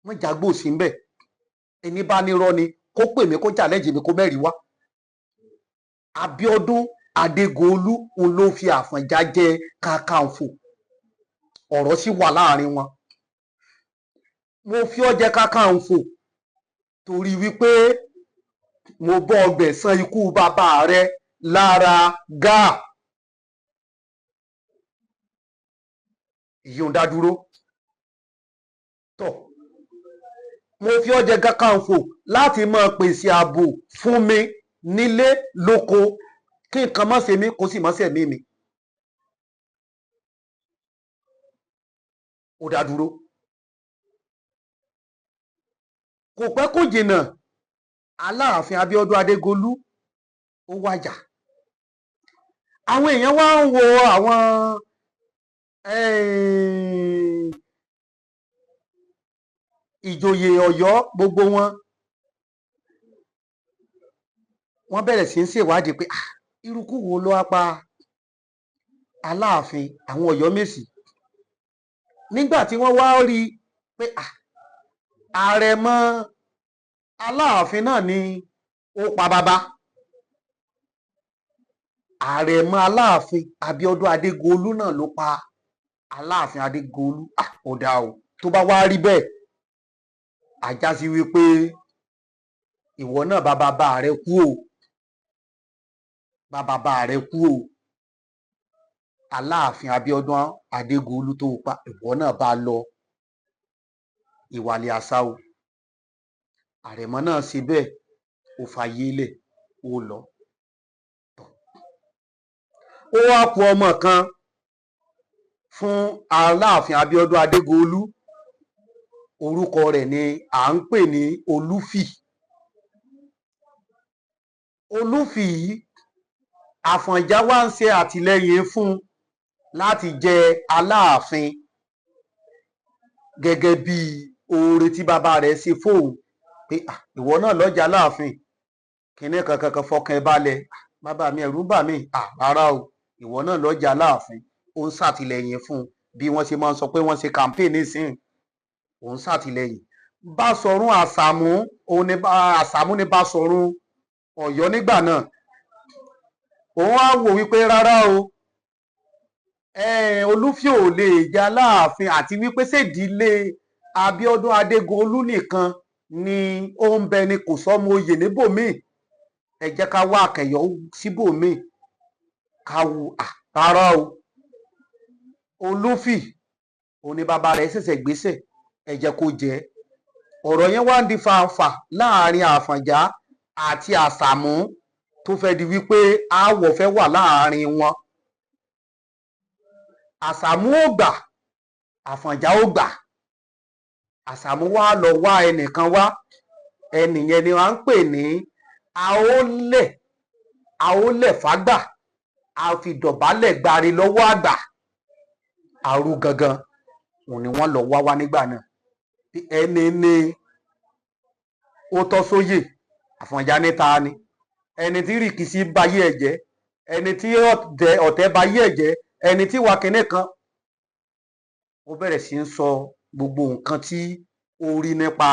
wọ́n jágbó sí ń bẹ̀ ẹni bá nírọ́ ni kó pè mí kó challenge mi kó mẹ́rin wá. Abíọ́dún Adégolú òun ló fi Àfọ̀njá jẹ Kakanfò, ọ̀rọ̀ sì wà láàrin wọn. Mo fi ọ́ jẹ Kakanfò torí wípé mo bọ́ gbẹ̀san ikú bàbá rẹ lára Gáà. Èyí ò dá dúró. Tọ́ mo fi ọ́ jẹ Kakanfò láti máa pèsè ààbò fún mi nílé lóko kí nǹkan má ṣe mí kó sì má ṣẹ̀mí mi. Ó dá dúró. Kò pẹ́ kò jìnnà Aláàfin Abíọ́dún Adégolú ó wàjà. Àwọn èèyàn wá ń wo àwọn ìjòyè Ọ̀yọ́ gbogbo wọ́n bẹ̀rẹ̀ sí ń ṣèwádìí pé irúkú wo ló wá pa Aláàfin àwọn Ọ̀yọ́mèsì. Nígbà tí wọ́n wá rí pé àrẹ̀mọ Aláàfin náà ni ó pa bàbá. Àrẹ̀mọ Aláàfin Abíọ́dún Adégolú náà ló pa Aláàfin Adégolú. Ó dá o, tó bá wá rí bẹ́ẹ̀ a já sí wípé ìwọ náà bàbá rẹ kú o, bàbá rẹ kú o. Aláàfin Abíọ́dún Adégolú tó pa ìwọ náà bá lọ ìwàlẹ̀ àṣà o. Àrẹ̀mọ náà ṣe bẹ́ẹ̀ ó fàyè lẹ̀ ó lọ. Ó wá kù ọmọ kan fún Aláàfin Abíọ́dún Adégolú, orúkọ rẹ̀ ni à ń pè ní Olúfì. Olúfì yìí Àfọ̀njá wá ń ṣe àtìlẹ́yìn fún láti jẹ Aláàfin gẹ́gẹ́ bí oore tí bàbá rẹ̀ ṣe fóun pé ìwọ náà lọ́jà Aláàfin kìnní kankan fọkàn ẹ balẹ̀, bàbá mi ẹ̀rù bà mí, rárá o, ìwọ náà lọ́jà Aláàfin. Ó ń ṣàtìlẹ́yìn fún bí wọ́n ṣe máa ń sọ pé wọ́n ṣe campaign nísìnyí, ó ń ṣàtìlẹ́yìn. Báṣọ̀run Àṣàmú ni Báṣọ̀run Ọ̀yọ́ nígbà náà. Òun á wò wípé rárá o, Olúfì ò lè jẹ Aláàfin àti wípé ṣèdílé Abíọ́dún Adégolú nìkan ni ó ń bẹ ni kò sọ́mọ oyè níbòmíì. Ẹ jẹ́ ká wá àkẹyọ síbòmíì ká wù rárá o. Olúfì òun ni bàbá rẹ̀ ṣẹ̀ṣẹ̀ gbéṣẹ̀, ẹ jẹ́ kó jẹ́. Ọ̀rọ̀ yẹn wá ń di fàǹfà láàrin Àfọ̀njá àti Àṣàmú tó fẹ́ di wípé aáwọ̀ fẹ́ wà láàrin wọn. Àṣàmú ò gbà, Àfọ̀njá ò gbà. Àṣàmú wá lọ wá ẹnìkan wá, ẹnìyẹn ni wọ́n ń pè ní Àólẹ̀ Fágbà, àfìdọ̀bálẹ̀ gbari lọ́wọ́ àgbà. Àrú gangan òun ni wọ́n lọ wá nígbà náà. Ẹni ni ó tọ́ sóyè. Àfọ̀njá níta ni ẹni tí rìkìsí bayé ẹ̀ jẹ́, ẹni tí ọ̀tẹ̀ bayé ẹ̀ jẹ́, ẹni tí wà kínní kan. Ó bẹ̀rẹ̀ sí ń sọ gbogbo nǹkan tí ó rí nípa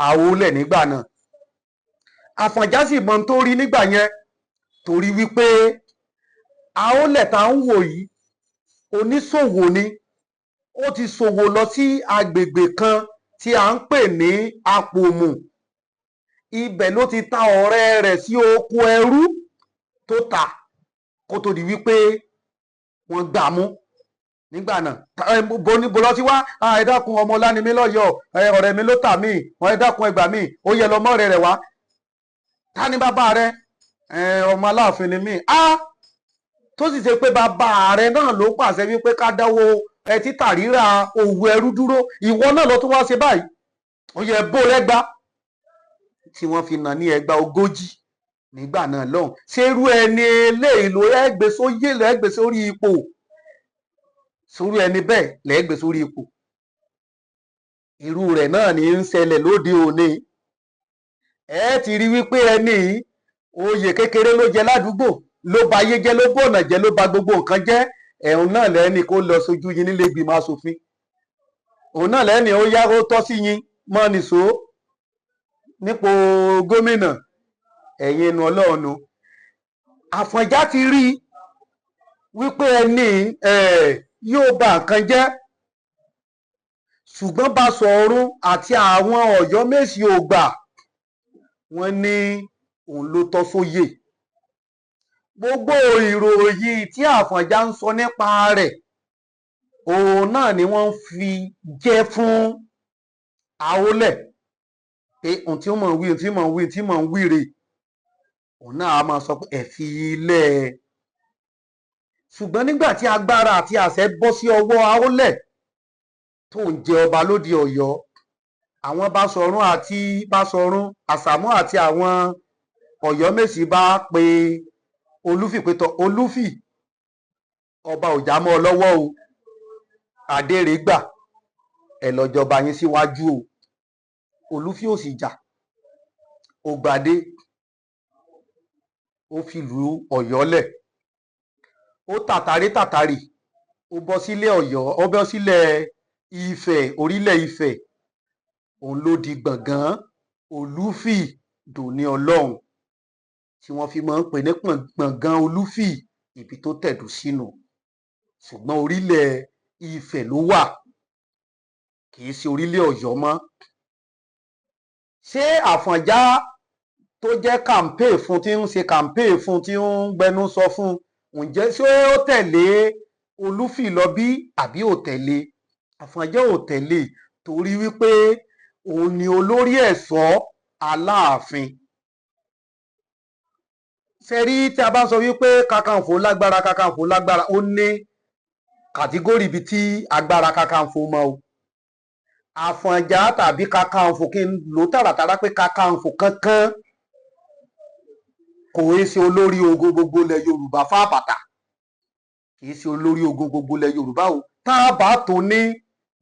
Àólẹ̀ nígbà náà. Àfọ̀njá sì mọ tó rí nígbà yẹn torí wípé Àólẹ̀ tá ń wò yìí oníṣòwò ni. Ó ti ṣòwò lọ sí agbègbè kan tí à ń pè ní Apòmù. Ibẹ̀ ló ti ta ọ̀rẹ́ rẹ̀ sí oko ẹrú tó tà kó tó di wípé wọ́n gbà mú nígbà náà. Bó lọ sí wá, ẹ dákun ọmọ Ọlánimí lọ́yọ̀ọ́, ọ̀rẹ́ mi ló tà mí, ẹ dákun ẹ gbà mí, ó yẹ lọmọ rẹ̀ wá. Ta ni bàbá rẹ̀? Ọmọ Aláàfin ni mí. Tó sì ṣe pé bàbá rẹ̀ náà ló pàṣẹ wípé ká dáwọ́ títà rírà òwò ẹrú dúró. Ìwọ náà ló tún wá ṣe báyìí. Ó yẹ bó lẹ́gbàá tí wọ́n fi nà ní ẹgbàá 40 nígbà náà lọ́hùn. Ṣerú ẹni eléyìí ló ẹgbẹ́ sóyè lẹ́gbẹ́ sórí ipò. Sórí ẹni bẹ́ẹ̀ lẹ́gbẹ́ sórí ipò. Irú rẹ̀ náà ní ń ṣẹlẹ̀ lóde òní. Ẹ ti rí wípé ẹni oyè kékeré ló jẹ ládùúgbò, ló ba ayé jẹ́, ló bọ̀nà jẹ́, ló ba gbogbo nǹkan jẹ́. Ẹ̀hún náà lẹ́ni kó lọ sójú yín nílé ìgbìmọ̀ aṣòfin. òun náà lẹ́ni ó yá ó tọ́ sí yín mọ́ nìṣó nípò gómìnà ẹ̀yin inú ọlọ́run nu. Àfọ̀njá ti rí wípé ẹni yóò ba nǹkan jẹ́, ṣùgbọ́n Basọ̀run àti àwọn Ọ̀yọ́mèsì ò gbà, wọ́n ní òun ló tọ́ sóyè. Gbogbo ìròyìn tí Àfọ̀njá ń sọ nípa rẹ̀ òun náà ni wọ́n fi jẹ́ fún Àólẹ̀ pé ohun tí ó mọ̀ ń wí, ohun tí mọ̀ ń wí, ohun tí mọ̀ ń wí rè, òun náà a máa sọ pé ẹ fi ilẹ̀. Ṣùgbọ́n nígbà tí agbára àti àṣẹ bọ́ sí ọwọ́ Àólẹ̀ tó ń jẹ ọba lóde Ọ̀yọ́, àwọn Basọ̀run Àsàmú àti àwọn Ọ̀yọ́mèsì bá pe Olúfì pé tọ Olúfì, ọba ò já mọ́ ọ lọ́wọ́ o, adére gbà, ẹ lọ jọba yín síwájú o. Olúfì ò sì jà, ó gbadé, ó fìlú Ọ̀yọ́ lẹ̀, ó tàtàrí ó bọ́ sílẹ̀ Ọ̀yọ́, ó bọ́ sílẹ̀ Ifẹ̀, orílẹ̀ Ifẹ̀, òun ló di gbọ̀ngàn Olúfì dòní Ọlọ́run, tí wọ́n fi máa ń pè ní gbọ̀ngàn Olúfì, ibi tó tẹ̀dó sínú. Ṣùgbọ́n orílẹ̀ Ifẹ̀ ló wà, kì í ṣe orílẹ̀ Ọ̀yọ́ mọ́. Ṣé Àfọ̀njá tó jẹ́ kàmpé fún, tí ń ṣe kàmpé fún, tí ń gbẹnu sọ fún, ǹjẹ́ ṣé ó tẹ̀lé Olúfì lọ bí àbí ò tẹ̀lé? Àfọ̀njá ò tẹ̀lé, torí wípé òun ni olórí ẹ̀ṣọ́ Aláàfin. Ṣé rí tí a bá sọ wípé Kakanfò lágbára, ó ní kàtígórì ibi tí agbára Kakanfò mọ o. Àfọ̀njá tàbí Kakanfò, kí n lò tààràtàrà pé Kakanfò kankan kò í ṣe olórí ogun gbogbo ilẹ̀ Yorùbá fábàtà, kì í ṣe olórí ogun gbogbo ilẹ̀ Yorùbá o. Tá a bá tó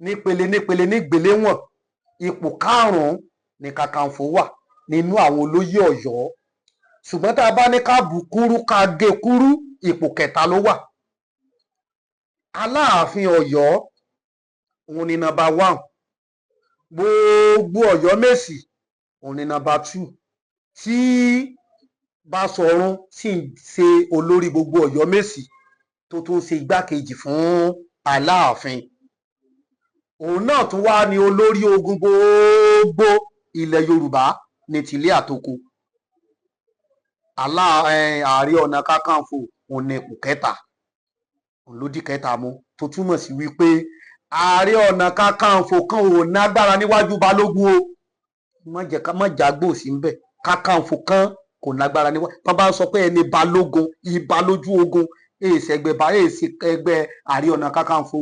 nípele nígbèléwọ̀n, ipò karùn-ún ni Kakanfò wà nínú àwọn olóyè Ọ̀yọ́. Ṣùgbọ́n tá a bá ní ká bù kúrú, ká gé kúrú, ipò kẹta ló wà. Aláàfin Ọ̀yọ́ òun ni nọ́mbà 1, gbogbo Ọ̀yọ́mèsì òun ni nọ́mbà 2, tí Basọ̀run sì ń ṣe olórí gbogbo Ọ̀yọ́mèsì tó tún ṣe igbákejì fún Aláàfin. Òun náà tún wá ní olórí ogun gbogbo ilẹ̀ Yorùbá ní tìlé àtoko. Ààrẹ ọ̀nà Kakanfò òun ní ipò kẹta, òun ló di kẹta mú, tó túmọ̀ sí wípé Ààrẹ ọ̀nà Kakanfò kan ò nágbára níwájú Balógun o. Má jágbó sí ń bẹ̀, Kakanfò kan kò nágbára níwájú. Wọ́n bá ń sọ pé ẹni Balógun, ìbá lójú ogun, èsì ẹgbẹ́ Ààrẹ ọ̀nà Kakanfò.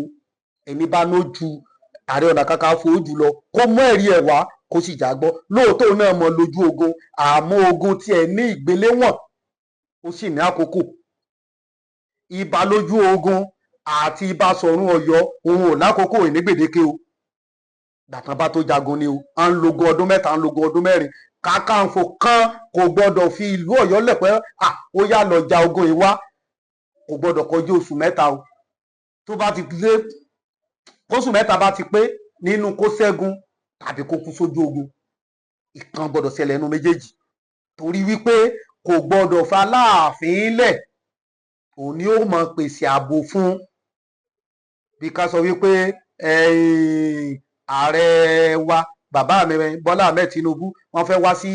Ẹni bá lójú Ààrẹ ọ̀nà Kakanfò jù lọ, kó mú ẹ̀rí ẹ̀ wá, kó sì jágbọ́. Lóòótọ́ náà mọ lójú ogun, àmọ́ ogun tiẹ̀ ní ìgbéléwọ̀n, ó sì ní àkókò. Ìbá lójú ogun àti Basọ̀run Ọ̀yọ́ òun ò lákòókò ìní gbèdéke o. Gbàtàn bá tó jagun ni o, à ń lógun ọdún mẹ́ta, à ń lógun ọdún mẹ́rin. Kakanfò kan kò gbọdọ̀ fi ìlú Ọ̀yọ́ lẹ̀ pé ó yá lọ ja ogun yìí wá, kò gbọdọ̀ kọjú oṣù mẹ́ta o. Tó bá ti lé oṣù mẹ́ta bá ti pé, nínú kó ṣẹ́gun tàbí kó kú sójú ogun, ìkan gbọdọ̀ ṣẹlẹ̀ nínú méjèèjì, torí wípé kò gbọdọ̀ fa Aláàfin lẹ̀, òun ni ó mọ pèsè ààbò fún. Bí ká sọ wípé ààrẹ wa bàbá mi Bọ́lá Ahmed Tinubu wọ́n fẹ́ wá sí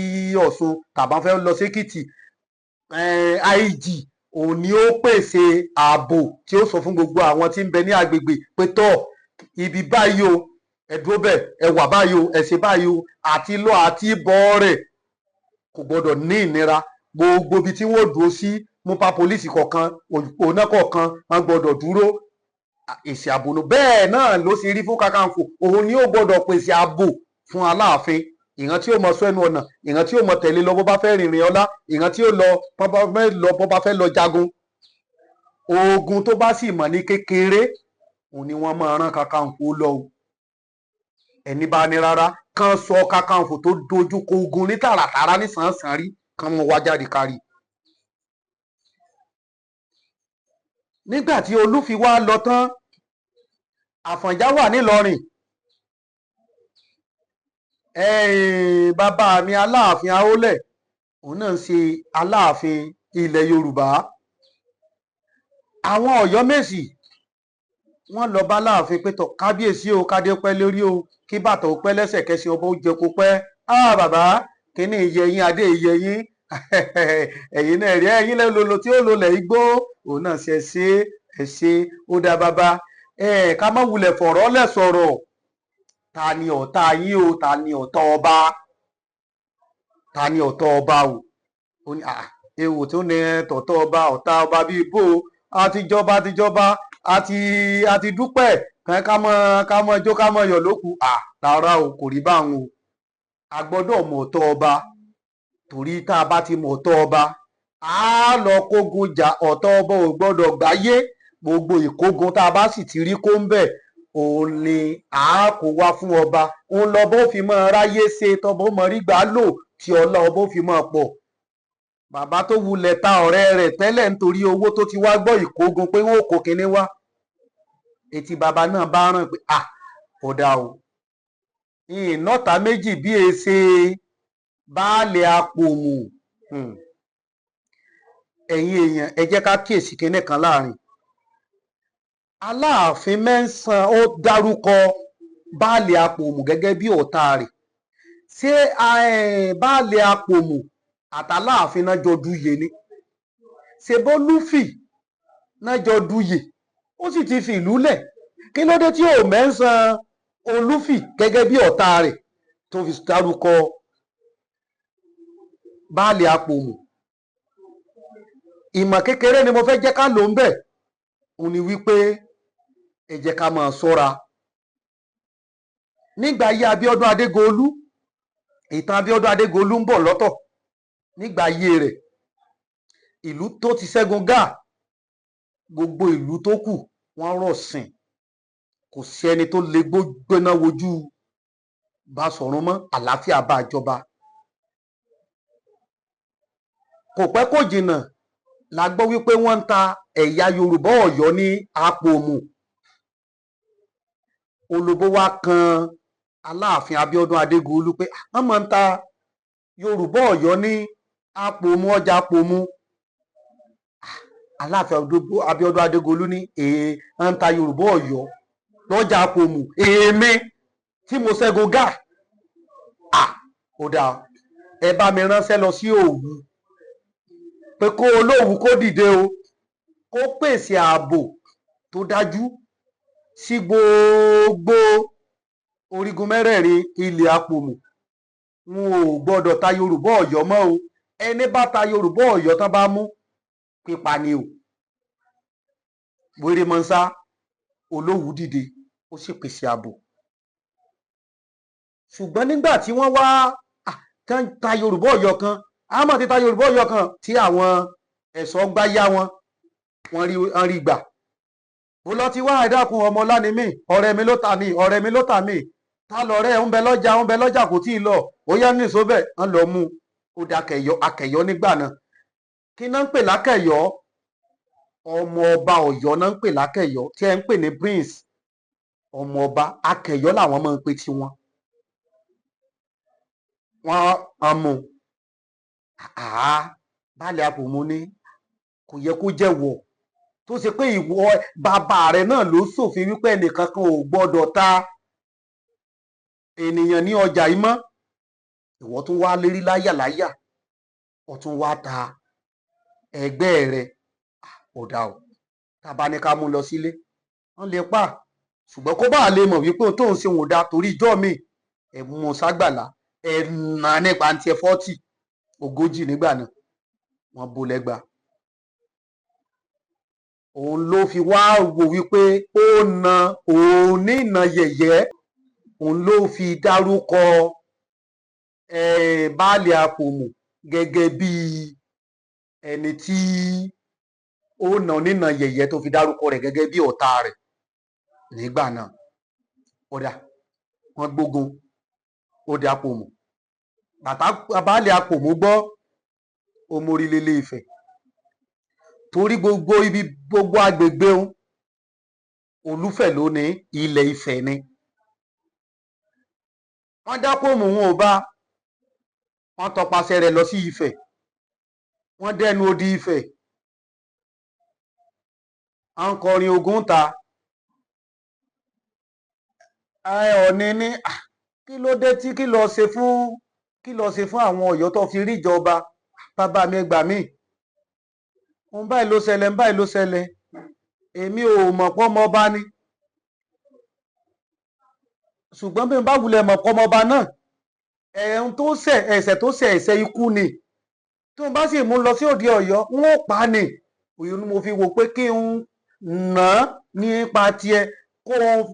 Ọ̀ṣun tàbí wọ́n fẹ́ lọ sí Èkìtì, IG òun ni ó pèsè ààbò tí ó sọ fún gbogbo àwọn tí ń bẹ ní agbègbè pé tọ́ ibi báyìí o, ẹ dúró bẹ́ẹ̀, ẹ wà báyìí o, ẹ ṣe báyìí o, àti lọ àti bọ̀ rẹ̀ kò gbọdọ̀ ní ìnira. Gbogbo ibi tí wọ́n dúró sí, múpa pólísì kọ̀ọ̀kan, òpópónà kọ̀ọ̀kan, wọ́n gbọdọ̀ dúró. Èsì ààbò bẹ́ẹ̀ náà ló sì rí fún Kakanfò, òun ni ó gbọdọ̀ pèsè ààbò fún Aláàfin. Ìran tí ó mọ sọ ẹnu ọ̀nà, ìran tí ó mọ tẹ̀lé lọ bó bá fẹ́ rìnrìn ọlá, ìran tí ó lọ bó bá fẹ́ lọ jagun. Ogun tó bá sì mọ̀ ní kékeré, òun ni wọ́n máa rán Kakanfò lọ o. Ẹni bá ní rárá, kán sọ Kakanfò tó dojú kọ ogun ní tààràtàrà ní sàn-án rí, kán mọ wá jáde kárí. Nígbà tí Olúfi wá lọ tán, Àfọ̀njá wà nílọrin, bàbá mi Aláàfin Àólẹ̀ òun náà ń ṣe Aláàfin ilẹ̀ Yorùbá. Àwọn Ọ̀yọ́mèsì wọ́n lọ bá Láàfin pé tọ̀ kábíyèsí o, kádé pẹ́ lórí o, kí bàtà ó pẹ́ lẹ́sẹ̀, kẹ́sìn ọba ó jẹ kó pẹ́. Bàbá kíní ìyẹyìn adé ìyẹyìn ẹ̀yin náà rí ẹ̀yin lẹ́lọ́lọ́ tí ó lọlẹ̀ igbó òun náà ṣe ṣe ó dá bàbá ká má wulẹ̀ fọ̀rọ̀ lẹ̀ sọ̀rọ̀. Ta ni ọ̀tá yín o? Ta ni ọ̀tá ọba? Ta ni ọ̀tá ọba o? Ó ní ewu tó ní tọ̀tọ̀ ọba, ọ̀tá ọba bíi bó àtijọba àti dúpẹ́ ká mọ jó ká mọ yọ̀ lókù. Rárá o, kò rí báwọn o. A gbọ́dọ̀ mọ̀ ọ̀tá ọba, torí tá a bá ti mọ̀ ọ̀tá ọba á lọ kógun jà. ọ̀tá ọba ò gbọ́dọ̀ gbáyé. Gbogbo ìkógun tá a bá sì ti rí kó ń bẹ̀ òun ni a kó wá fún ọba. òun lọba ó fi mọ́ ráyé ṣe, tọba ó mọ rí gbà lò, tí ọlá ọba ó fi mọ́ pọ̀. Bàbá tó wulẹ̀ ta ọ̀rẹ́ rẹ̀ tẹ́lẹ̀ nítorí owó tó ti wá gbọ́ ìkógun pé wọ́n ò kó kinní wá, etí bàbá náà bá rán pé ọ̀dà o, ìnọ́ta méjì bí èsè baálé apòmù. Ẹ̀yin èèyàn, ẹ jẹ́ ká kíyèsí kinní kan láàrin. Aláàfin Mẹ́sàn ó dárúkọ baálé apòmù gẹ́gẹ́ bí ọ̀tá rẹ̀. Ṣé baálé apòmù àtàláàfin náà jọ duyè ni? Ṣé bólúfì náà jọ duyè? Ó sì ti fi ìlú lẹ̀. Kí ló dé tí ò Mẹ́sàn Olúfì gẹ́gẹ́ bí ọ̀tá rẹ̀ tó fi dárúkọ baálé apòmù? Ìmọ̀ kékeré ni mo fẹ́ jẹ́ ká lò ń bẹ̀. Òun ni wípé ẹ jẹ́ ká máa ṣọ́ra. Nígbà ayé Abíọ́dún Adégolú, ìtàn Abíọ́dún Adégolú ń bọ̀ lọ́tọ̀. Nígbà ayé rẹ̀, ìlú tó ti ṣẹ́gun Gáà, gbogbo ìlú tó kù wọ́n rọ̀ sìn. Kò sí ẹni tó lè gbóná wojú Basọ̀rún mọ́. Àlàáfíà bá jọba. Kò pẹ́ kò jìnnà la gbọ́ wípé wọ́n ń ta ẹ̀yà Yorùbá Ọ̀yọ́ ní Apòmù. Olóbó wá kan Aláàfin Abíọ́dún Adégolú pé wọ́n máa ń ta Yorùbá Ọ̀yọ́ ní Apòmù, ọjà Apòmù. Aláàfin Abíọ́dún Adégolú ní wọ́n ń ta Yorùbá Ọ̀yọ́ lọ́jà Apòmù. Èmi tí mo ṣẹ́gun Gáà, ó dáa, ẹ bá mi ránṣẹ́ lọ sí Òwu pé kó Olówu kó dìde o, kó pèsè ààbò tó dájú sí gbogbo orígun mẹ́rẹ̀ẹ̀rin ilẹ̀ Apòmù. Wọn ò gbọ́dọ̀ ta Yorùbá Ọ̀yọ́ mọ́ o. Ẹni bá ta Yorùbá Ọ̀yọ́ tán bá mú, pípa ni o. Wéré mọ́nsá, Olówu dìde, ó sì pèsè ààbò. Ṣùgbọ́n nígbà tí wọ́n wá ta Yorùbá Ọ̀yọ́ kan, àmọ́ ti ta Yorùbá Ọ̀yọ́ kan tí àwọn ẹ̀ṣọ́ gbá yá wọ́n rí gbà. Ó lọ ti wá ẹ̀dákun ọmọ Ọlánímì, ọ̀rẹ́ mi ló tà mí, ọ̀rẹ́ mi ló tà mí. Ta lọ̀rẹ́ ń bẹ lọ́jà kò tí ì lọ. Ó yá ní ìsóbẹ̀ wọ́n lọ mú. Ó dá Akẹ̀yọ́ nígbà náà. Kí náà ń pè lákẹ̀yọ́? Ọmọ ọba Ọ̀yọ́ náà ń pè lákẹ̀yọ́, tí ẹ ń pè ní prince. Ọmọ ọba Akẹ̀yọ́ làwọn máa ń pè tiwọn. Wọ́n mú. Baálé Apòmù ní kò yẹ kó jẹ́wọ́, tó ṣe pé ìwọ bàbá rẹ̀ náà ló ṣòfin wípé ẹnìkan kan ò gbọ́dọ̀ ta ènìyàn ní ọjà yìí mọ́. Ìwọ tún wá lérí láyà, ó tún wá ta ẹgbẹ́ rẹ̀. Ọ̀dà o, tàbá ní ká mú lọ sílé, wọ́n lè pa. Ṣùgbọ́n kó bá lè mọ̀ wípé tó ń ṣe òun dá, torí ìjọ́ mi ẹ̀ mú ságbàlá, ẹ̀ nà nípa ti 40 nígbà náà, wọ́n bó lẹ́gba. Òun ló fi wá wò wípé ó na òun ní ìnà yẹ̀yẹ́. Òun ló fi dárúkọ baálé Apòmù gẹ́gẹ́ bí ẹni tí ó nà nínà yẹ̀yẹ́, tó fi dárúkọ rẹ̀ gẹ́gẹ́ bí ọ̀tá rẹ̀ nígbà náà. Ọ̀dà wọ́n gbógun ó di Apòmù. Bàtà baálé Apòmù gbọ́, ó mórí lélé Ifẹ̀, torí gbogbo agbègbè Olúfẹ̀ ló ní ilẹ̀ Ifẹ̀ ni. wọ́n dá pòmù wọn ò bá, wọ́n tọpasẹ̀ rẹ̀ lọ sí Ifẹ̀, wọ́n dẹnu odi Ifẹ̀, à ń kọrin ogun ta. Ọ̀ọ̀ni ní kí ló dé tí kí lọ ṣe fún àwọn Ọ̀yọ́ tó fi ríjọba, bàbá mi gbà mí, òun báyìí ló ṣẹlẹ̀, báyìí ló ṣẹlẹ̀, èmi ò mọ̀ pọ́mọba ni, ṣùgbọ́n bí n bá wulẹ̀ mọ̀ pọ́mọba náà, ẹ̀hún tó ṣẹ̀ ẹ̀ṣẹ̀ tó ṣẹ̀ ẹ̀ṣẹ̀ ikú ni, tó n bá sì mú lọ sí òde Ọ̀yọ́ wọn ò pa ni. òyìn ni mo fi wò pé kí n nà án nípa tiẹ̀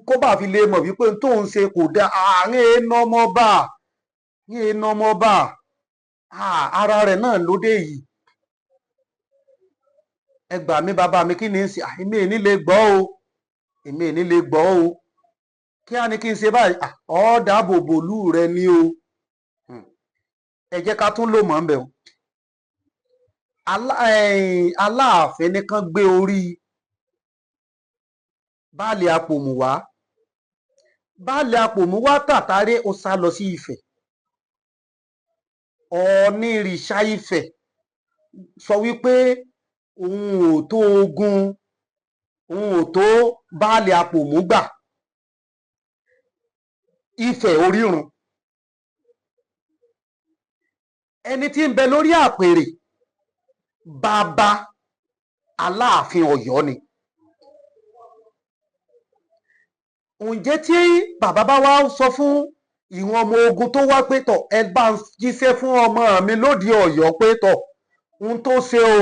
kó bá fi lè mọ̀ wípé tó ń ṣe kò dáa. àárín ẹnà ọmọọba ara rẹ̀ náà lóde yìí. ẹ gbà mí bàbá mi, kí ni ń ṣe? èmi ò ní lè gbọ́ o, èmi ò ní lè gbọ́ o, kí á ní kí n ṣe báyìí? ọ́ dáàbò bòlú rẹ ni o. ẹ jẹ́ ká tún lò mọ́ ń bẹ̀ o. Aláàfin nìkan gbé orí Baálé Apòmù wá. Baálé Apòmù wá tàtàrí ó sá lọ sí Ifẹ̀. Ọ̀ọ̀nìrìṣà Ifẹ̀ sọ wípé òun ò tó ogun, òun ò tó Baálé Apòmù gbà. Ifẹ̀ orírun, ẹni tí ń bẹ lórí àpèrè bàbá Aláàfin Ọ̀yọ́ ni. ǹjẹ́ tí bàbá bá wá sọ fún ìwọ̀n ọmọ ogun tó wá pé tọ̀, ẹ bá ń jíṣẹ́ fún ọmọ mi lóde Ọ̀yọ́ pé tọ̀, ohun tó ṣe o,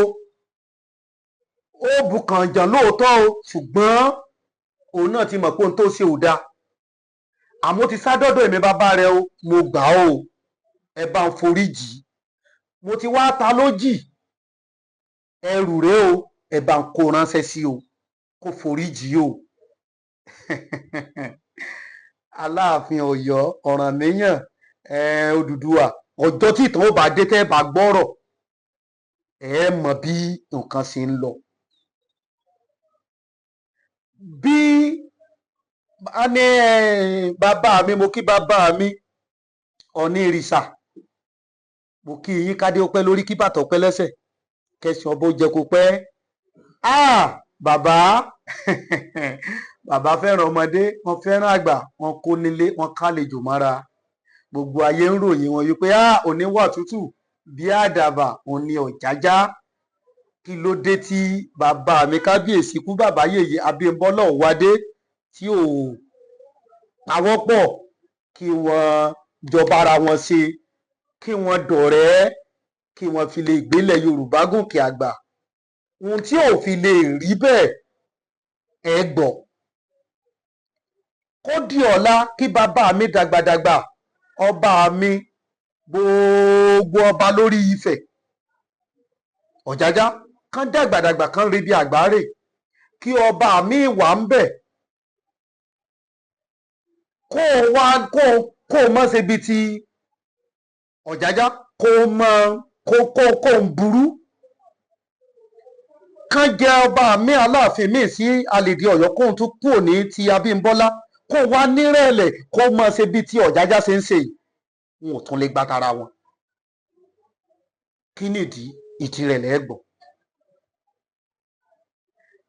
ó bùkànjàn lóòótọ́ o, ṣùgbọ́n òun náà ti mọ̀ pé ohun tó ṣe ò dáa, àmọ́ ti sá dọ́dọ̀ èmi bàbá rẹ o, mo gbà o, ẹ bá ń foríjì, mo ti wá ta lójì, ẹrù rẹ o, ẹ bá ń kó ránṣẹ́ sí o, kó foríjì o. Aláàfin Ọ̀yọ́, Ọ̀rànmíyàn, Odùduwà, ọjọ́ tí ìtàn ó bá dé tẹ́ bá gbọ́rọ̀, ẹ mọ̀ bí nǹkan ṣe ń lọ. Bí a ní bàbá mi, mo kí bàbá mi Ọ̀ọ̀nìrìṣà, mo kí yín kádé ó pẹ́ lórí, kí bàtà ó pẹ́ lẹ́sẹ̀, kẹsàn ọbọ jẹ kó pẹ́. Bàbá bàbá fẹ́ràn ọmọdé, wọ́n fẹ́ràn àgbà, wọ́n kó nílé, wọ́n kálejò mọ́ra. Gbogbo ayé ń ròyìn wọn wípé oníwà tútù bí àdàbà, òun ni Ọ̀jájá. kí ló dé tí bàbá mi kábíyèsí kú bàbá yèyé Abímbọ́lá Ọ̀wádé tí ò pawọ́pọ̀ kí wọ́n jọba ara wọn ṣe, kí wọ́n dọ̀rẹ́, kí wọ́n fi lè gbélẹ̀ Yorùbá gòkè àgbà? ohun tí ò fi lè rí bẹ́ẹ̀ ẹ gbọ́. kó di ọ̀la kí bàbá mi dàgbàdàgbà, ọba mi, gbogbo ọba lórí Ifẹ̀, Ọ̀jájá, kán dàgbàdàgbà kán rí bí àgbáre, kí ọba mi wà ń bẹ̀, kó o mọ̀ ṣe bí ti Ọ̀jájá, kó ń burú, kán jẹ ọba mi Aláàfin mi sí àlèdè Ọ̀yọ́, kóun tún kúrò ní ti Abímbọ́lá, kó wá nírẹ̀lẹ̀, kó mọ̀ ṣe bí ti Ọ̀jájá ṣe ń ṣe yìí. wọn ò tún lè gbá tara wọn. kí nìdí? ìtìrẹ̀lẹ̀ ẹ̀gbọ́n.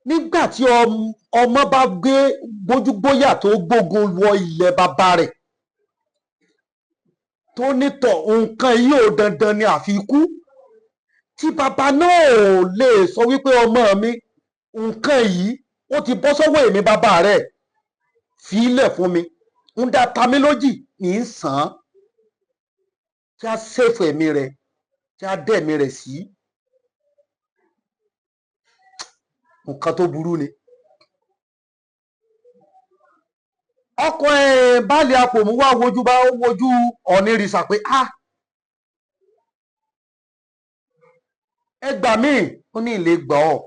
nígbà tí ọmọ bá gbé gbójúgbóyà tó gbógun wọ ilẹ̀ bàbá rẹ̀, tó nítọ̀ nǹkan yìí ò dandan ni àfi ikú, tí bàbá náà ò lè sọ wípé ọmọ mi, nǹkan yìí ó ti bọ́ sọ́wọ́ èmi bàbá rẹ̀, fi ilẹ̀ fún mi, ń dá ta mí lójì, ń sàn án, tí a ṣèfò ẹ̀mí rẹ̀, tí a dẹ̀mí rẹ̀ sí. nǹkan tó burú ni. ọkọ Baálé Apòmù wá wojú Ọ̀ọ̀nìrìṣà pé ẹ gbà mí, ó ní ilé gbà ọ́,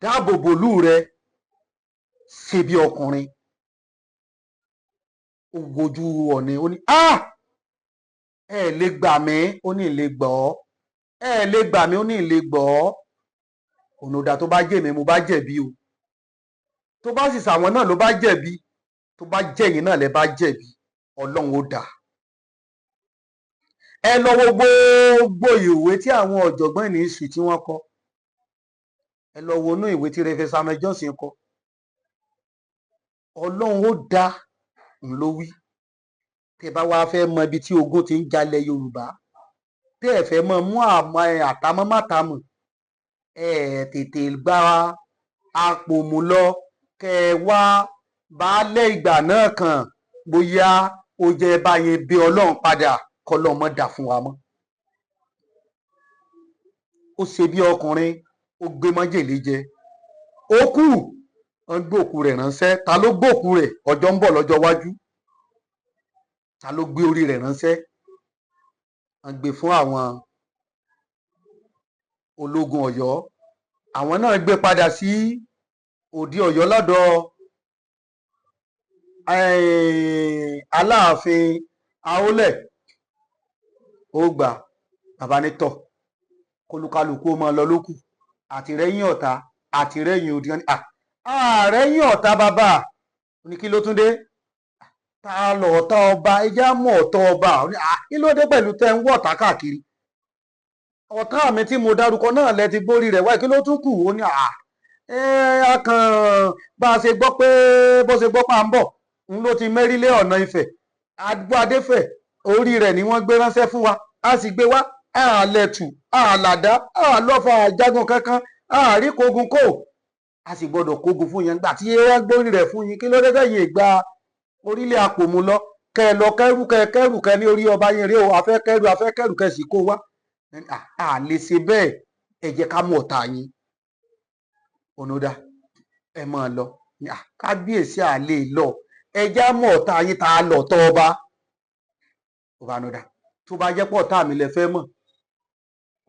dáàbò bòlú rẹ, ṣe bí ọkùnrin. ó wojú Ọ̀ọ̀nì, ó ní ẹ lè gbà mí, ó ní ilé gbà ọ́, ẹ lè gbà mí, ó ní ilé gbà ọ́. ònàdà tó bá jẹ́ mi, mo bá jẹ̀bi o, tó bá sì sàwọn náà ló bá jẹ̀bi, tó bá jẹ̀yìn náà lẹ bá jẹ̀bi. Ọlọ́run ó dá. Ẹ lọ wo gbogbo ìwé tí àwọn ọ̀jọ̀gbọ́n ní ìsù tí wọ́n kọ. Ẹ lọ wo inú ìwé tí Reverend Samuel Johnson kọ. Ọlọ́run ó dá ń ló wí. Tẹ́ bá wá fẹ́ mọ ibi tí ogun ti ń jalẹ̀ Yorùbá, tẹ́ ẹ fẹ́ mọ mú àtàmọ́ mátàmọ́, ẹ tètè gba apòmù lọ kẹ wá baálẹ̀ ìgbà náà kàn bóyá ó jẹ́ báyẹn bí Ọlọ́run padà kọlọ́mọ dà fún wa mọ́. Ó ṣe bí ọkùnrin, ó gbé májèlé jẹ, ó kú, wọ́n gbé òkú rẹ̀ ránṣẹ́. Ta ló gbókú rẹ̀? Ọjọ́ ń bọ̀ lọ́jọ́ iwájú. Ta ló gbé orí rẹ̀ ránṣẹ́? Wọ́n gbé fún àwọn ológun Ọ̀yọ́. Àwọn náà gbé padà sí òdi Ọ̀yọ́ lọ́dọ̀ Aláàfin Àólẹ̀. Ó gbà bàbá ní tọ̀ kólúkálukú ó máa lọ lókù, àtìrẹ́yìn ọ̀tá àtìrẹ́yìn òdì. Àrẹ́yìn ọ̀tá bàbá ní kí ló tún dé? Ta lọ ọ̀tá ọba? Ẹjá mọ̀ ọ̀tá ọba. Kí ló dé pẹ̀lú tẹ́ ń wọ̀ ọ̀tá káàkiri? Ọ̀tá mi tí mo dárúkọ náà lẹ ti gbórí rẹ̀ wáyé, kí ló tún kù? Ó ní akàn bá a ṣe gbọ́ pé bó ṣe gbọ́ pa ń bọ̀ ń ló ti mérílé ọ̀nà Ifẹ̀, àdúgbò Adéfẹ̀, orí rẹ̀ ni wọ́n gbé ránṣẹ́ fún wa, a sì gbé wá, àlẹ̀tù àlàdá àlọ́fà àjágun kankan àárí kogun kò, a sì gbọ́dọ̀ kogun fún yẹn gbà tí wọ́n gbórí rẹ̀ fún yín. Kí ló dé tẹ̀yìn ìgbà orílẹ̀ Àpòmù lọ kẹ lọ kẹrù kẹ ní orí ọba yẹn rí o, afẹ́ kẹrù kẹ sì kó wá. A lè ṣe bẹ́ẹ̀, ẹ jẹ́ ká mú ọ̀tá yín. Onoda ẹ máa lọ. Kábíyèsí à lè lọ, ẹ jẹ́ mú ọ̀tá yín. Ta lọ tọ́ ọba? Onoda tó bá jẹ́ pọ̀ ọ̀tá mi lẹ fẹ́ mọ̀,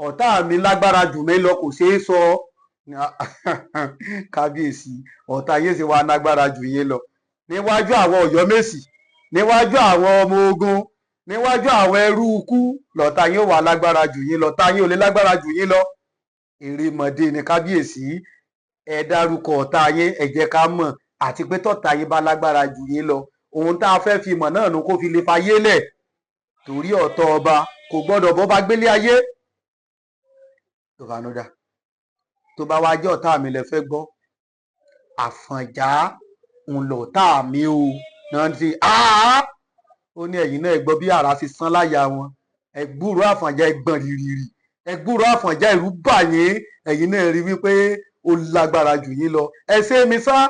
ọ̀tá mi lágbára jù mí lọ, kò ṣeé sọ. Kábíyèsí ọ̀tá yín sì wá lágbára jù yín lọ níwájú àwọn Ọ̀yọ́mèsì, níwájú àwọn ọmọ ogun, níwájú àwọn ẹrú ikú, lọ̀tá yín ó wà lágbára jù yín lọ. Ọ̀tá yín ò lè lágbára jù yín lọ. Erémọdé ni kábíyèsí. Ẹ dárúkọ ọ̀tá yín, ẹ jẹ́ ká mọ̀, àti pé tọ̀tá yín bá lágbára jù yín lọ, ohun tá a fẹ́ fi mọ̀ náà ló kó fi lè fayé lẹ̀. Torí ọ̀tọ̀ ọba kò gbọ́dọ̀ bọ́ bá gbélé ayé. Onoda tó bá wá jẹ́ ọ̀tá mi lẹ fẹ́ gbọ́, Àfọ̀njá ń lọ ọ̀tá mi o. Náà ti ó ní ẹ̀yìn náà ẹ gbọ́ bí àrá fi sán láyà wọn. Ẹ gbúròó Àfọ̀njá, ẹ gbọ̀n rìrìrì. Ẹ gbúròó Àfọ̀njá, ẹ̀rù bà yín. Ẹ̀yin náà rí wípé ó lágbára jù yín lọ. Ẹ ṣe mi sá.